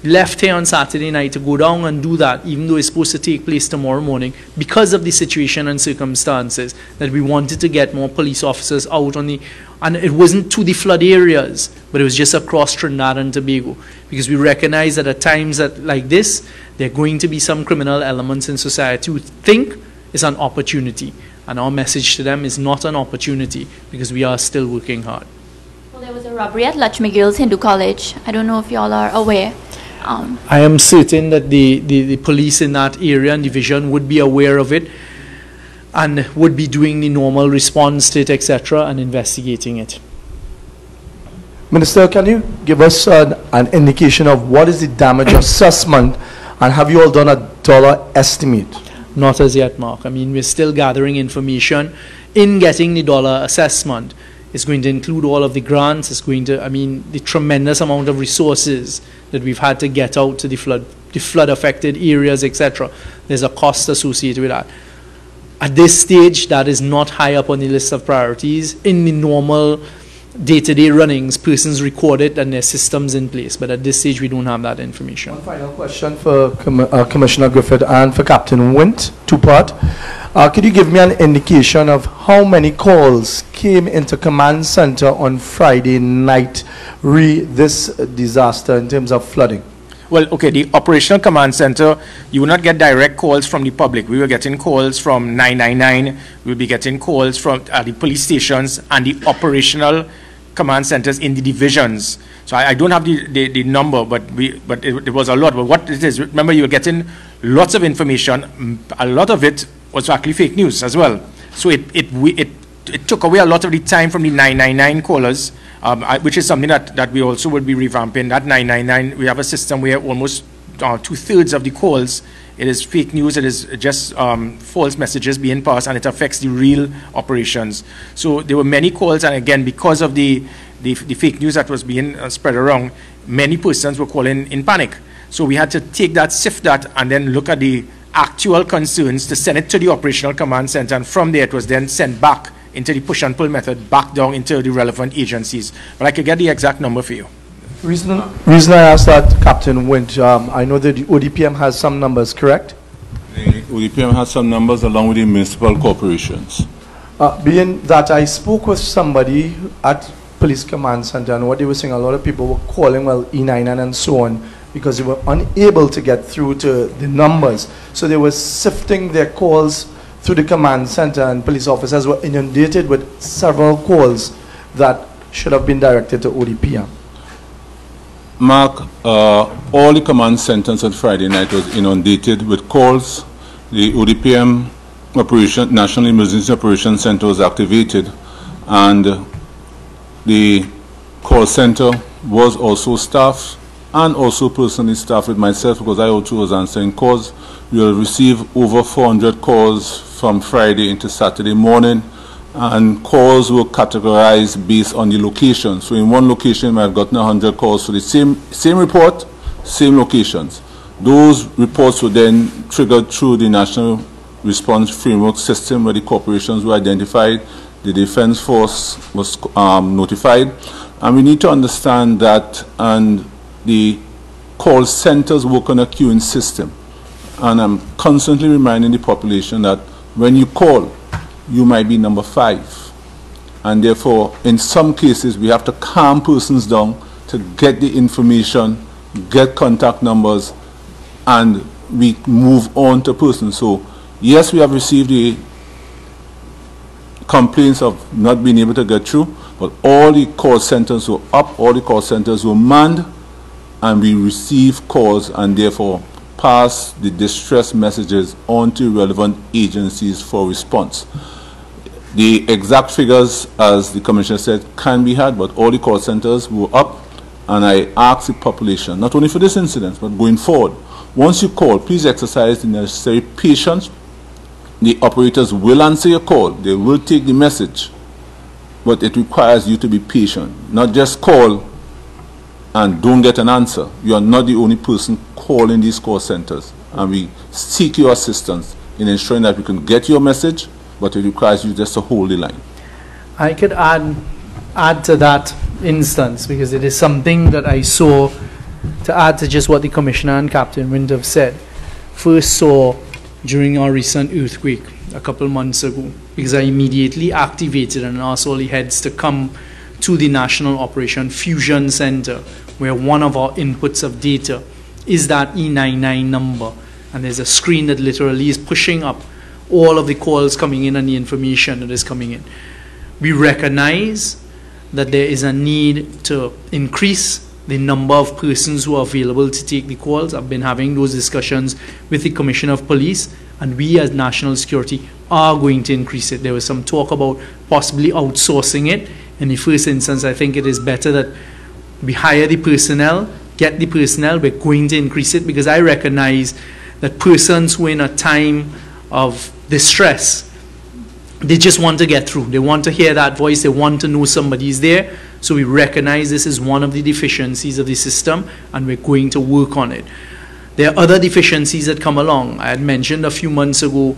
Speaker 1: Left here on Saturday night to go down and do that, even though it's supposed to take place tomorrow morning, because of the situation and circumstances, that we wanted to get more police officers out on the, and it wasn't to the flood areas, but it was just across Trinidad and Tobago, because we recognize that at times like this, there are going to be some criminal elements in society who think it's an opportunity, and our message to them is not an opportunity, because we are still working hard.
Speaker 7: Well, there was a robbery at Lakshmi Girls Hindu College. I don't know if you all are aware.
Speaker 1: I am certain that the police in that area and division would be aware of it and would be doing the normal response to it, etc., and investigating it.
Speaker 5: Minister, can you give us an indication of what is the damage assessment, and have you all done a dollar estimate?
Speaker 1: Not as yet, Mark. I mean, we're still gathering information. In getting the dollar assessment, it's going to include all of the grants. It's going to, I mean, the tremendous amount of resources that we've had to get out to the flood-affected areas, etc. There's a cost associated with that. At this stage, that is not high up on the list of priorities. In the normal day-to-day runnings, persons record it and there's systems in place. But at this stage, we don't have that information.
Speaker 5: One final question for Commissioner Griffith and for Captain WINT, two-part. Could you give me an indication of how many calls came into command center on Friday night this disaster in terms of flooding?
Speaker 2: Well, okay, the operational command center, you will not get direct calls from the public. We were getting calls from 999. We'll be getting calls from the police stations and the operational command centers in the divisions. So I don't have the number, but it was a lot. But what it is, remember, you were getting lots of information. A lot of it was actually fake news as well. So it took away a lot of the time from the 999 callers, which is something that we also will be revamping. That 999, we have a system where almost 2/3 of the calls, it is fake news, it is just false messages being passed, and it affects the real operations. So there were many calls, and again, because of the fake news that was being spread around, many persons were calling in panic. So we had to take that, sift that, and then look at the actual concerns to send it to the operational command center, and from there it was then sent back into the push and pull method, back down into the relevant agencies. But I could get the exact number for you.
Speaker 5: Reason I asked that, Captain WINT, I know that the ODPM has some numbers, correct?
Speaker 4: The ODPM has some numbers along with the municipal corporations.
Speaker 5: Being that I spoke with somebody at Police Command Center, and what they were saying, a lot of people were calling, well, E99 and so on, because they were unable to get through to the numbers. So they were sifting their calls through the command center, and police officers were inundated with several calls that should have been directed to ODPM.
Speaker 4: Mark, all the command centers on Friday night was inundated with calls. The ODPM National Emergency Operations Center was activated, and the call center was also staffed, and also personally staffed with myself, because I also was answering calls. We will receive over 400 calls from Friday into Saturday morning, and calls were categorized based on the location. So in one location, I've gotten 100 calls for the same report, same locations. Those reports were then triggered through the National Response Framework System, where the corporations were identified, the Defense Force was notified, and we need to understand that, and the call centers work on a queuing system. And I'm constantly reminding the population that when you call, you might be number 5. And therefore, in some cases, we have to calm persons down to get the information, get contact numbers, and we move on to persons. So, yes, we have received the complaints of not being able to get through, but all the call centers were up, all the call centers were manned, and we receive calls, and therefore pass the distress messages on to relevant agencies for response. The exact figures, as the Commissioner said, can be had, but all the call centers were up, and I asked the population, not only for this incident, but going forward, once you call, please exercise the necessary patience. The operators will answer your call, they will take the message, but it requires you to be patient, not just call and don't get an answer, you are not the only person calling these call centers. And we seek your assistance in ensuring that we can get your message, but it requires you just to hold the line.
Speaker 1: I could add to that instance, because it is something that I saw, to add to just what the Commissioner and Captain WINT have said, first saw during our recent earthquake a couple months ago, because I immediately activated and asked all the heads to come to the National Operation Fusion Center, where one of our inputs of data is that E99 number. And there's a screen that literally is pushing up all of the calls coming in and the information that is coming in. We recognize that there is a need to increase the number of persons who are available to take the calls. I've been having those discussions with the Commissioner of Police, and we as National Security are going to increase it. There was some talk about possibly outsourcing it. In the first instance, I think it is better that we hire the personnel, get the personnel. We're going to increase it because I recognize that persons who are in a time of distress, they just want to get through. They want to hear that voice. They want to know somebody's there. So we recognize this is one of the deficiencies of the system, and we're going to work on it. There are other deficiencies that come along. I had mentioned a few months ago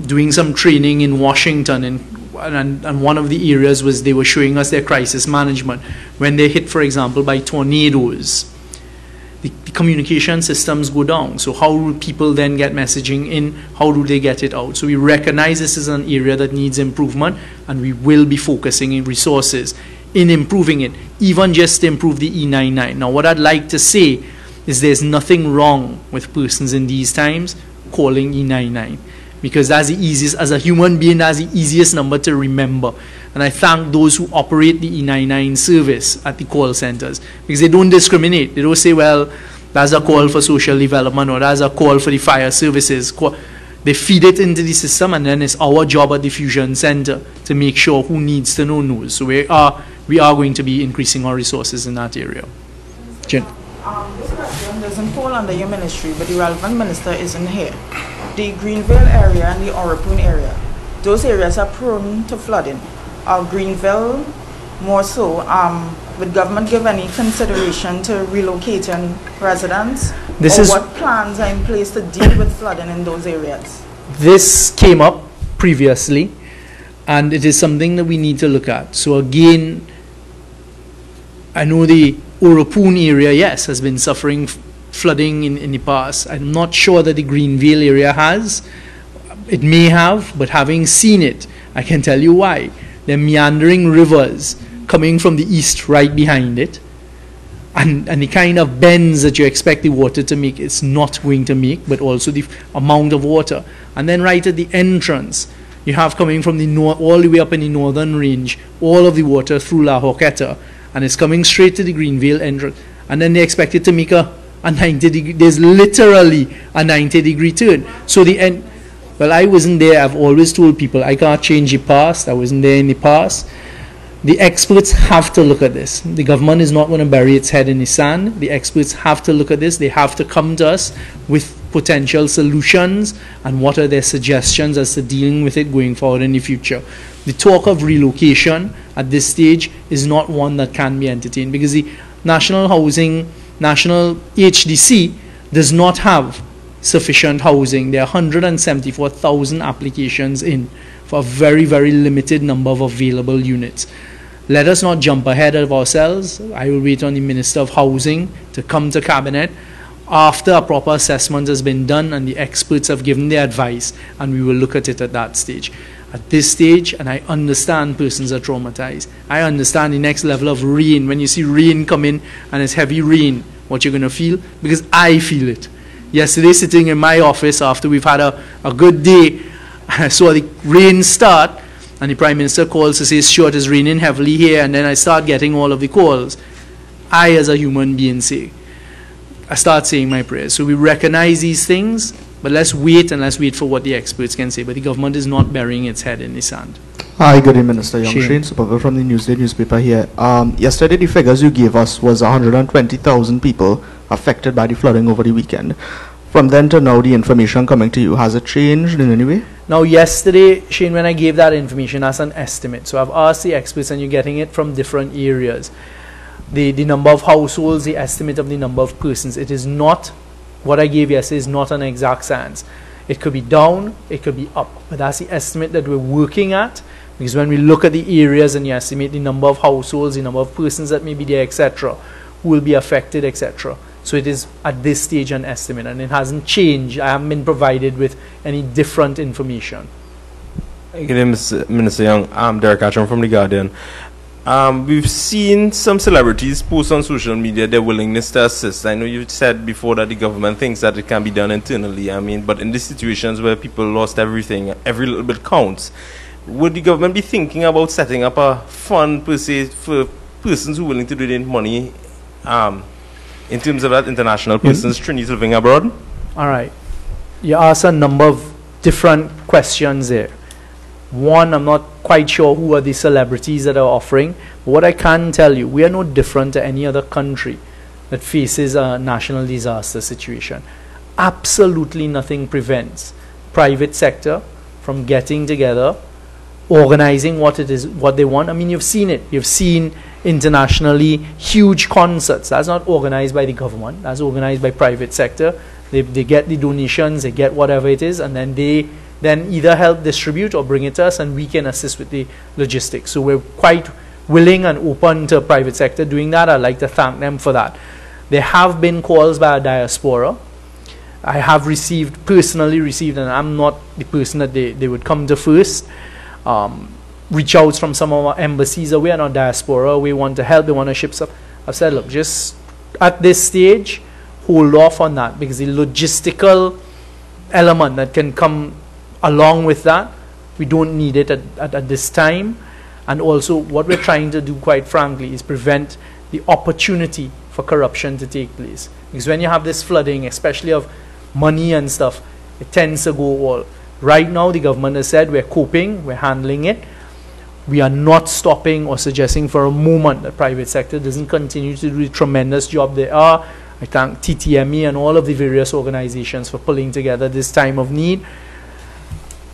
Speaker 1: doing some training in Washington, and one of the areas was they were showing us their crisis management. When they're hit, for example, by tornadoes, the communication systems go down. So how do people then get messaging in? How do they get it out? So we recognize this is an area that needs improvement, and we will be focusing in resources in improving it, even just to improve the E99. Now, what I'd like to say is there's nothing wrong with persons in these times calling E99, because that's the easiest, as a human being, that's the easiest number to remember. And I thank those who operate the E99 service at the call centers, because they don't discriminate. They don't say, well, that's a call for social development, or that's a call for the fire services. They feed it into the system, and then it's our job at the Fusion Center to make sure who needs to know knows. So we are going to be increasing our resources in that area. Jen.
Speaker 6: This question doesn't fall under your ministry, but the relevant minister isn't here. The Greenville area and the Orapun area, those areas are prone to flooding. Greenville more so. Would government give any consideration to relocating residents? What plans are in place to deal with flooding in those areas?
Speaker 1: This came up previously, and it is something that we need to look at. So again, I know the Orapun area, yes, has been suffering flooding in the past. I'm not sure that the Greenville area has. It may have, but having seen it, I can tell you why. There are meandering rivers coming from the east right behind it, and the kind of bends that you expect the water to make, it's not going to make, but also the amount of water. And then right at the entrance, you have coming from the north, all the way up in the northern range, all of the water through La Joqueta, and it's coming straight to the Greenville entrance. And then they expect it to make a 90 degree, there's literally a 90-degree turn. So the end, well, I wasn't there. I've always told people I can't change the past. I wasn't there in the past. The experts have to look at this. The government is not going to bury its head in the sand. The experts have to look at this. They have to come to us with potential solutions and what are their suggestions as to dealing with it going forward in the future. The talk of relocation at this stage is not one that can be entertained, because the National HDC does not have sufficient housing. There are 174,000 applications in for a very, very limited number of available units. Let us not jump ahead of ourselves. I will wait on the Minister of Housing to come to Cabinet after a proper assessment has been done and the experts have given their advice, and we will look at it at that stage. At this stage, and I understand persons are traumatized. I understand the next level of rain. When you see rain come in and it's heavy rain, what you're going to feel, because I feel it. Yesterday, sitting in my office after we've had a good day, I saw the rain start, and the Prime Minister calls to say, sure, it is raining heavily here, and then I start getting all of the calls. I, as a human being, I start saying my prayers. So we recognize these things, but let's wait and let's wait for what the experts can say. But the government is not burying its head in the sand.
Speaker 8: Hi, good day, Minister Young. Shane Supervisor from the Newsday newspaper here. Yesterday, the figures you gave us was 120,000 people affected by the flooding over the weekend. From then to now, the information coming to you, has it changed in any way?
Speaker 1: Now, yesterday, Shane, when I gave that information, that's an estimate. So I've asked the experts, and you're getting it from different areas. the number of households, the estimate of the number of persons. It is not, what I gave yesterday is not an exact science. It could be down, it could be up, but that's the estimate that we're working at, because when we look at the areas and you estimate the number of households, the number of persons that may be there, etc., who will be affected, etc. So it is at this stage an estimate, and it hasn't changed. I haven't been provided with any different information.
Speaker 9: Good day, Mr. Minister Young. I'm Derek Atcham from The Guardian. We've seen some celebrities post on social media their willingness to assist. I know you said before that the government thinks that it can be done internally. I mean, but in these situations where people lost everything, every little bit counts. Would the government be thinking about setting up a fund per se for persons who are willing to donate money in terms of that international persons, Trinities living abroad?
Speaker 1: All right. You asked a number of different questions there. One, I'm not quite sure who are the celebrities that are offering. But what I can tell you, we are no different to any other country that faces a national disaster situation. Absolutely nothing prevents private sector from getting together, organizing what it is, what they want. I mean, you've seen it. You've seen internationally huge concerts. That's not organized by the government. That's organized by private sector. They get the donations, they get whatever it is, and then they either help distribute or bring it to us, and we can assist with the logistics. So we're quite willing and open to private sector doing that. I'd like to thank them for that. There have been calls by a diaspora. I have personally received, and I'm not the person that they would come to first, reach outs from some of our embassies away and our diaspora. We want to help, they want to ship stuff. I've said, look, just at this stage, hold off on that, because the logistical element that can come along with that, we don't need it at this time. And also what we're trying to do, quite frankly, is prevent the opportunity for corruption to take place. Because when you have this flooding, especially of money and stuff, it tends to go all. Right now the government has said we're coping, we're handling it. We are not stopping or suggesting for a moment that private sector doesn't continue to do the tremendous job they are. I thank TTME and all of the various organizations for pulling together this time of need.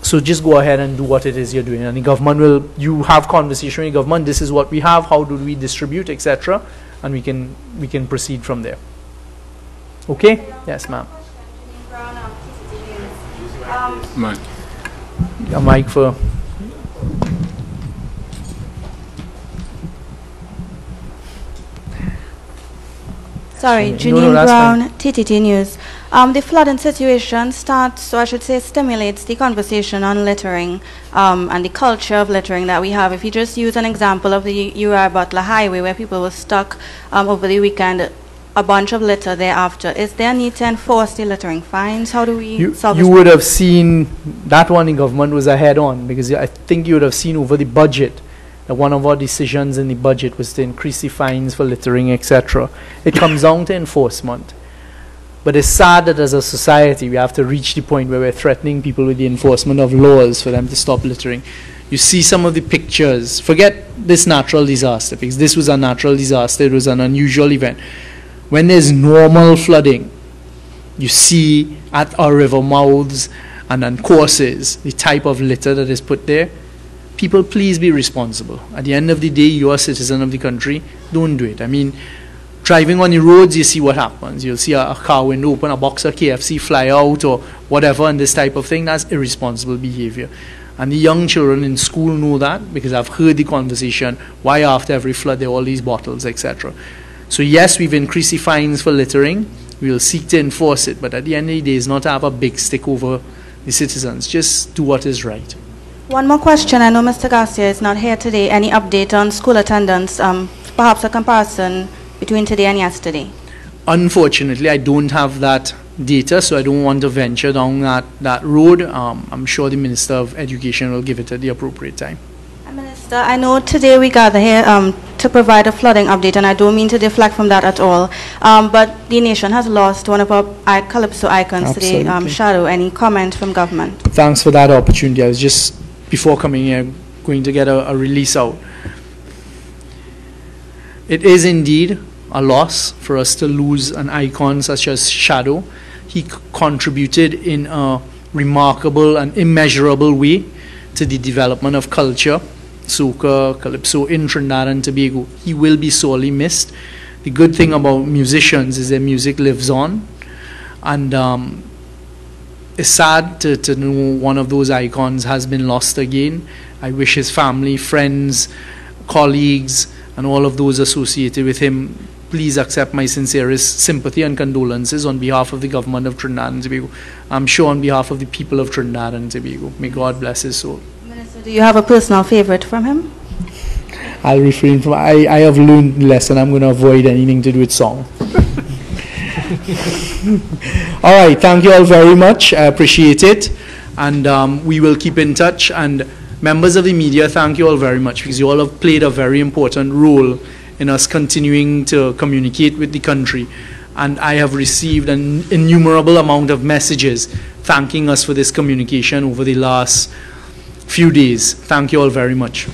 Speaker 1: So just go ahead and do what it is you're doing. And the government will, you have conversation with the government, this is what we have, how do we distribute, etc. And we can proceed from there. Okay? Yes, ma'am. A mic for...
Speaker 10: Sorry, Janine Brown, TTT News. The flooding situation starts, or I should say stimulates the conversation on littering and the culture of littering that we have. If you just use an example of the Uriah Butler Highway where people were stuck over the weekend, a bunch of litter thereafter, is there a need to enforce the littering fines? How do we solve this? You
Speaker 1: would have seen that one in government was ahead on, because I think you would have seen over the budget that one of our decisions in the budget was to increase the fines for littering, etc. It comes down to enforcement. But it's sad that as a society we have to reach the point where we're threatening people with the enforcement of laws for them to stop littering. You see some of the pictures, forget this natural disaster, because this was a natural disaster, it was an unusual event. When there's normal flooding, you see at our river mouths and on courses the type of litter that is put there. People, please be responsible. At the end of the day, you're a citizen of the country. Don't do it. I mean, driving on the roads, you see what happens. You'll see a car window open, a box of KFC fly out or whatever, and this type of thing. That's irresponsible behavior. And the young children in school know that, because I've heard the conversation, why after every flood there are all these bottles, etc. So yes, we've increased the fines for littering. We will seek to enforce it. But at the end of the day, it's not to have a big stick over the citizens. Just do what is right.
Speaker 10: One more question. I know Mr. Garcia is not here today. Any update on school attendance, perhaps a comparison between today and yesterday?
Speaker 1: Unfortunately, I don't have that data, so I don't want to venture down that road. I'm sure the Minister of Education will give it at the appropriate time.
Speaker 10: Minister, I know today we gather here to provide a flooding update, and I don't mean to deflect from that at all. But the nation has lost one of our Calypso icons today, Shadow. Any comment from government?
Speaker 1: Thanks for that opportunity. I was just, before coming here, going to get a release out. It is indeed a loss for us to lose an icon such as Shadow. He contributed in a remarkable and immeasurable way to the development of culture soca, calypso in Trinidad and Tobago. He will be sorely missed. The good thing about musicians is their music lives on, and it's sad to know one of those icons has been lost again. I wish his family, friends, colleagues, and all of those associated with him, please accept my sincerest sympathy and condolences on behalf of the government of Trinidad and Tobago. I'm sure on behalf of the people of Trinidad and Tobago. May God bless his soul.
Speaker 10: Minister, do you have a personal favorite from him?
Speaker 1: I'll refrain from, I have learned the lesson. I'm going to avoid anything to do with song. All right, thank you all very much. I appreciate it. And we will keep in touch. And members of the media, thank you all very much, because you all have played a very important role in us continuing to communicate with the country. And I have received an innumerable amount of messages thanking us for this communication over the last few days. Thank you all very much.